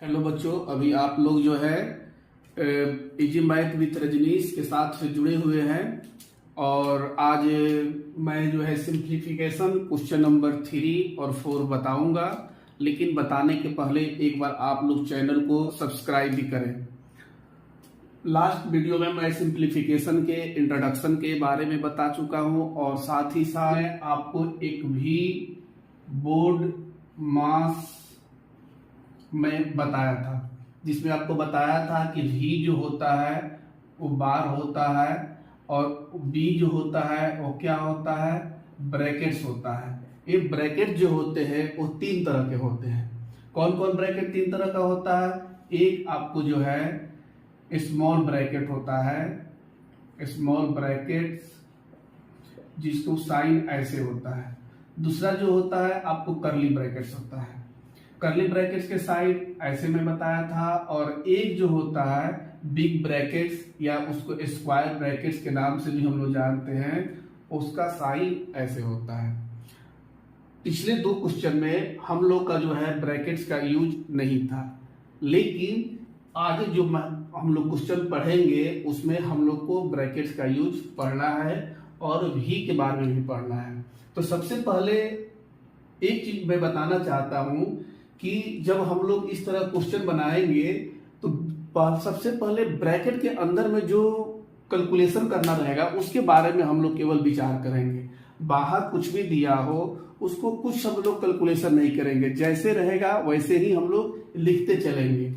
Hello बच्चों, अभी आप लोग जो है इजी मैथ विथ रजनीश के साथ से जुड़े हुए हैं और आज मैं जो है सिंप्लीफिकेशन क्वेश्चन नंबर 3 और 4 बताऊंगा। लेकिन बताने के पहले एक बार आप लोग चैनल को सब्सक्राइब भी करें। लास्ट वीडियो में मैं सिंप्लीफिकेशन के इंट्रोडक्शन के बारे में बता चुका हूं और साथ ही साथ आपको एक भी बोर्ड मास में बताया था, जिसमें आपको बताया था कि v जो होता है वो बार होता है और b जो होता है वो क्या होता है, ब्रैकेट्स होता है। ये ब्रैकेट जो होते हैं वो 3 तरह के होते हैं। कौन कौन ब्रैकेट 3 तरह का होता है? एक आपको जो है स्मॉल ब्रैकेट होता है, स्मॉल ब्रैकेट्स जिसको साइन ऐसे होता है। दूसरा जो होता है आपको करली ब्रैकेट्स होता है, करली ब्रैकेट्स के साइन ऐसे में बताया था। और एक जो होता है बिग ब्रैकेट्स या उसको स्क्वायर ब्रैकेट्स के नाम से भी हम लोग जानते हैं, उसका साइन ऐसे होता है। पिछले 2 क्वेश्चन में हम लोग का जो है ब्रैकेट्स का यूज नहीं था, लेकिन आगे जो हम लोग क्वेश्चन पढ़ेंगे उसमें हम लोग को ब्रैकेट्स का यूज पढ़ना है और भी के बारे में भी पढ़ना है। तो सबसे पहले एक चीज मैं बताना चाहता हूं कि जब हम लोग इस तरह क्वेश्चन बनाएंगे तो सबसे पहले ब्रैकेट के अंदर में जो कैलकुलेशन करना रहेगा उसके बारे में हम लोग केवल विचार करेंगे। बाहर कुछ भी दिया हो उसको कुछ हम लोग कैलकुलेशन नहीं करेंगे, जैसे रहेगा वैसे ही हम लोग लिखते चलेंगे।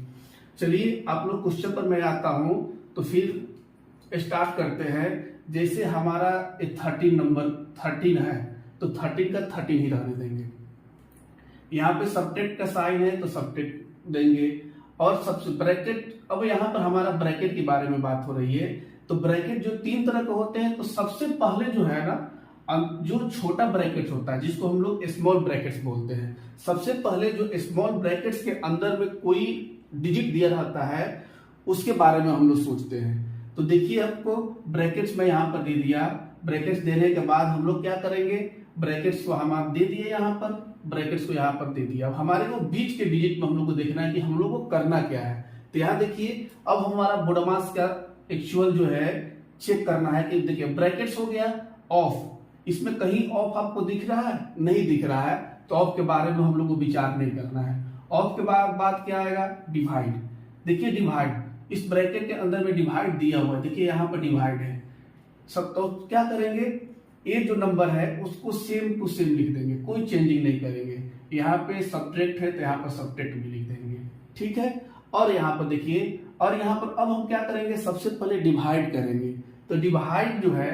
चलिए आप लोग क्वेश्चन पर मैं आता हूं तो फिर स्टार्ट करते हैं। जैसे हमारा 13 नंबर 13 है तो 13 का 13 ही रहने देंगे। यहाँ पे सब्ट्रैक्ट का साइन है तो सब्ट्रैक्ट देंगे। और सबसे ब्रैकेट, अब यहाँ पर हमारा ब्रैकेट के बारे में बात हो रही है तो ब्रैकेट जो 3 तरह के होते हैं। तो सबसे पहले जो है ना, जो छोटा ब्रैकेट होता है जिसको हम लोग स्मॉल ब्रैकेट्स बोलते हैं, सबसे पहले जो स्मॉल ब्रैकेट्स के अंदर में कोई डिजिट दिया रहता है उसके बारे में हम लोग सोचते हैं। तो देखिए आपको ब्रैकेट्स में यहाँ पर दे दिया, ब्रैकेट्स देने के बाद हम लोग क्या करेंगे, ब्रैकेट्स को हम दे दिए, यहाँ पर ब्रैकेट्स को यहाँ पर दे दिया। अब हमारे को बीच के डिजिट में हम लोग को देखना है कि हम लोग को करना क्या है। तो यहाँ देखिए अब हमारा बोडमास का एक्चुअल जो है चेक करना है कि देखिए ब्रैकेट्स हो गया ऑफ, इसमें कहीं ऑफ आपको दिख रहा है? नहीं दिख रहा है, तो ऑफ के बारे में हम लोग को विचार नहीं करना है। ऑफ के बाद क्या आएगा, डिवाइड। देखिए डिवाइड, इस ब्रैकेट के अंदर में डिवाइड दिया हुआ है, देखिए यहाँ पर डिवाइड है सब। तो क्या करेंगे, ये जो नंबर है उसको सेम टू सेम लिख देंगे, कोई चेंजिंग नहीं करेंगे। यहाँ पे सब्ट्रैक्ट है तो यहाँ पर सब्ट्रैक्ट भी लिख देंगे, ठीक है। और यहाँ पर देखिए, और यहाँ पर अब हम क्या करेंगे, सबसे पहले डिवाइड करेंगे। तो डिवाइड जो है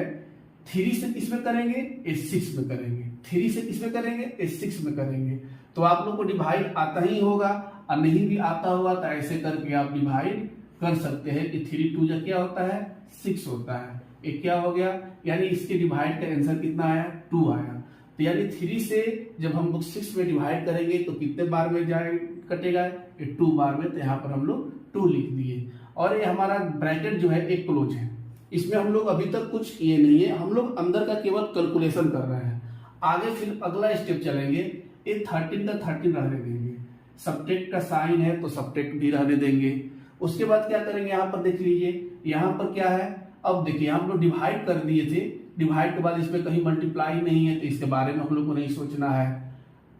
3 से किसमें करेंगे, 6 में करेंगे। 3 से किसमें करेंगे, 6 में करेंगे। तो आप लोग को डिवाइड आता ही होगा, और नहीं भी आता होगा तो ऐसे करके आप डिवाइड कर सकते हैं कि 3 2 क्या होता है, 6 होता है। ये क्या हो गया, यानी इसके डिवाइड का आंसर कितना आया, 2 आया। तो यानी 3 से जब हम लोग 6 में डिवाइड करेंगे तो कितने बार में जाए कटेगा, ये 2 बार में। तो यहाँ पर हम लोग 2 लिख दिए। और ये हमारा ब्रैकेट जो है एक क्लोज है, इसमें हम लोग अभी तक कुछ किए नहीं है, हम लोग अंदर का केवल कैलकुलेशन कर रहे हैं। आगे फिर अगला स्टेप चलेंगे, ये 13 का 13 रहने देंगे, सब्ट्रैक्ट का साइन है तो सब्ट्रैक्ट भी रहने देंगे। उसके बाद क्या करेंगे, यहाँ पर देख लीजिए, यहाँ पर क्या है, अब देखिए हम लोग डिवाइड कर दिए थे, डिवाइड के बाद इसमें कहीं मल्टीप्लाई नहीं है तो इसके बारे में हम लोग को नहीं सोचना है।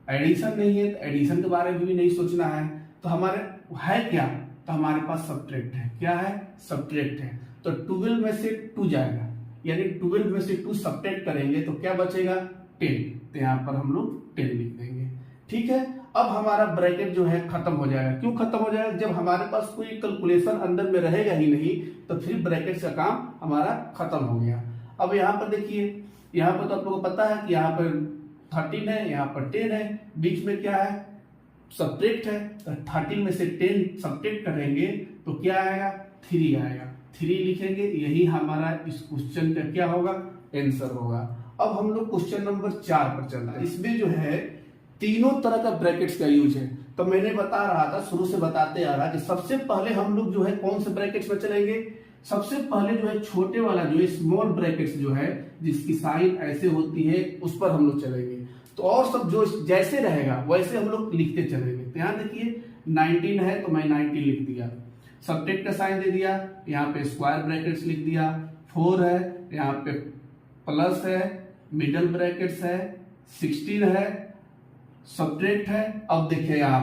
एडिशन नहीं है तो एडिशन के बारे में भी नहीं सोचना है। तो हमारे है क्या, तो हमारे पास सब्ट्रैक्ट है। क्या है, सब्ट्रैक्ट है। तो 12 में से 2 जाएगा, यानी 12 में से 2 सब्ट्रैक्ट करेंगे तो क्या बचेगा, 10। तो यहाँ पर हम लोग 10 लिख देंगे, ठीक है। अब हमारा ब्रैकेट जो है खत्म हो जाएगा। क्यों खत्म हो जाएगा, जब हमारे पास कोई कैलकुलेशन अंदर में रहेगा ही नहीं तो फिर ब्रैकेट का काम हमारा खत्म हो गया। अब यहाँ पर देखिए, यहाँ पर तो आप लोगों को पता है कि यहाँ पर 13 है, यहाँ पर 10 है, बीच में क्या है, सब्ट्रैक्ट है। तो 13 में से 10 सब्ट्रैक्ट करेंगे तो क्या आएगा, 3 आएगा। 3 लिखेंगे, यही हमारा इस क्वेश्चन का क्या होगा, आंसर होगा। अब हम लोग क्वेश्चन नंबर 4 पर चल रहे हैं। इसमें जो है तीनों तरह का ब्रैकेट्स का यूज है। तो मैंने बता रहा था, शुरू से बताते आ रहा कि सबसे पहले हम लोग जो है कौन से ब्रैकेट्स में चलेंगे, सबसे पहले जो है छोटे वाला जो है स्मॉल ब्रैकेट्स जो है जिसकी साइन ऐसे होती है उस पर हम लोग चलेंगे। तो और सब जो जैसे रहेगा वैसे हम लोग लिखते चलेंगे। तो यहाँ देखिए 19 है तो मैं 19 लिख दिया, सब्ट्रैक्ट का साइन दे दिया, यहाँ पे स्क्वायर ब्रैकेट्स लिख दिया, 4 है, यहाँ पे प्लस है, मिडल ब्रैकेट्स है, 16 है, सब्ट्रैक्ट है। अब देखिए यहाँ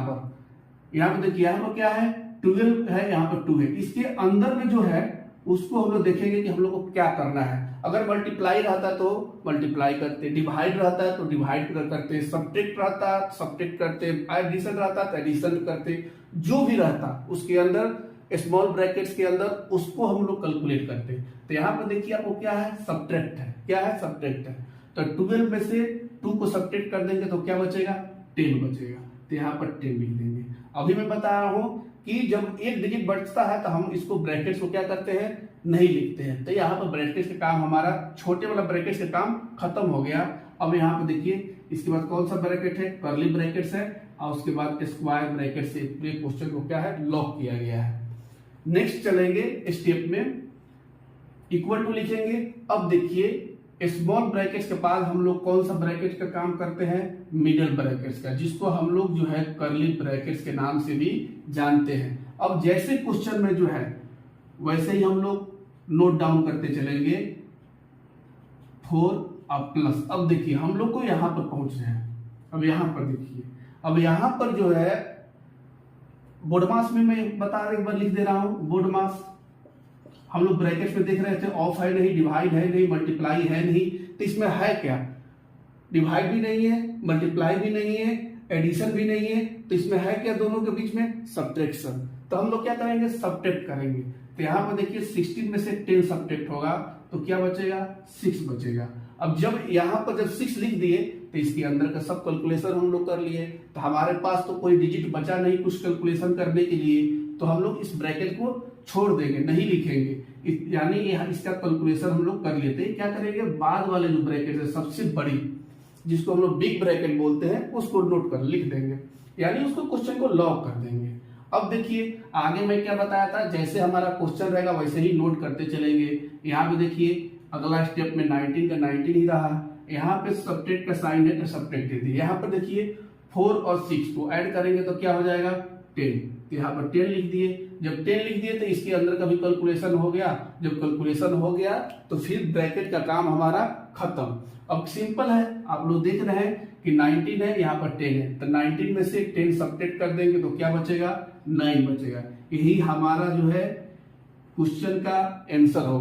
पे देखिए यहाँ पर क्या है, 12 है, यहाँ पर 2 है। इसके अंदर में जो है उसको हम लोग देखेंगे कि हम लोग को क्या करना है। अगर मल्टीप्लाई रहता तो मल्टीप्लाई करते, डिवाइड रहता है तो डिवाइड करते, सब्ट्रैक्ट रहता सब्ट्रैक्ट करते, एडिशन रहता तो एडिशन करते, जो भी रहता उसके अंदर स्मॉल ब्रैकेट्स के अंदर उसको हम लोग कैलकुलेट करते। तो यहाँ पर देखिए आपको क्या है, सब्ट्रैक्ट है, क्या है, सब्ट्रैक्ट है। तो 12 में से 2 को सब्ट्रैक्ट कर देंगे तो क्या बचेगा, 10 बचेगा। तो यहाँ पर 10 लिख देंगे। अभी मैं बता रहा हूं कि जब एक डिजिट बढ़ता है तो हम इसको ब्रैकेट्स को क्या करते हैं, नहीं लिखते हैं। तो यहाँ पर ब्रैकेट्स का काम हमारा, छोटे वाला ब्रैकेट्स का काम खत्म हो गया। अब यहाँ पर देखिए इसके बाद कौन सा ब्रैकेट है, कर्ली ब्रैकेट्स है, और उसके बाद स्क्वायर ब्रैकेट से पूरे क्वेश्चन को क्या है, लॉक किया गया है। नेक्स्ट चलेंगे स्टेप में, इक्वल टू लिखेंगे। अब देखिए स्मॉल ब्रैकेट्स के बाद हम लोग कौन सा ब्रैकेट का काम करते हैं, मिडल ब्रैकेट्स का, जिसको हम लोग जो है कर्ली ब्रैकेट्स के नाम से भी जानते हैं। अब जैसे क्वेश्चन में जो है वैसे ही हम लोग नोट डाउन करते चलेंगे, 4 अब प्लस। अब देखिए हम लोग को यहां पर पहुंच रहे हैं। अब यहां पर देखिए, अब यहां पर जो है बोर्ड मास में मैं बता रहा, एक बार लिख दे रहा हूं, बोर्ड मास हम लोग ब्रैकेट में देख रहे थे, ऑफ है नहीं, डिवाइड है नहीं, मल्टीप्लाई है नहीं। तो इसमें है क्या, डिवाइड भी नहीं है, मल्टीप्लाई भी नहीं है, एडिशन भी नहीं है। तो इसमें है क्या दोनों के बीच में, सब्ट्रैक्शन। तो हम लोग क्या करेंगे, सब्ट्रैक्ट करेंगे। तो यहाँ पर देखिए 16 में से 10 सब्ट्रैक्ट होगा तो क्या बचेगा, 6 बचेगा। अब जब यहाँ पर जब 6 लिख दिए तो इसके अंदर का सब कैलकुलेशन हम लोग कर लिए। तो हमारे पास तो कोई डिजिट बचा नहीं कुछ कैलकुलेशन करने के लिए, तो हम लोग इस ब्रैकेट को छोड़ देंगे, नहीं लिखेंगे। यानी इसका कैलकुलेशन हम लोग कर लेते हैं। क्या करेंगे, बाद वाले जो ब्रैकेट है सबसे बड़ी, जिसको हम लोग बिग ब्रैकेट बोलते हैं, उसको नोट कर लिख देंगे, यानी उसको क्वेश्चन को लॉक कर देंगे। अब देखिए आगे मैं क्या बताया था, जैसे हमारा क्वेश्चन रहेगा वैसे ही नोट करते चलेंगे। यहाँ पे देखिए अगला स्टेप में 19 का 19 ही रहा, यहाँ पे सब्ट्रैक्ट का साइन है तो सब्ट्रैक्ट दे दिए। यहाँ पर देखिए 4 और 6 को ऐड करेंगे तो क्या हो जाएगा, 10। तो यहाँ पर 10 लिख दिए। जब 10 लिख दिए तो इसके अंदर का भी कैलकुलेशन हो गया। जब कैलकुलेशन हो गया तो फिर ब्रैकेट का काम हमारा खत्म। अब सिंपल है, आप लोग देख रहे हैं कि 19 है, यहाँ पर 10 है, तो 19 में से 10 सब्ट्रैक्ट कर देंगे तो क्या बचेगा, 9 बचेगा। यही हमारा जो है क्वेश्चन का आंसर होगा।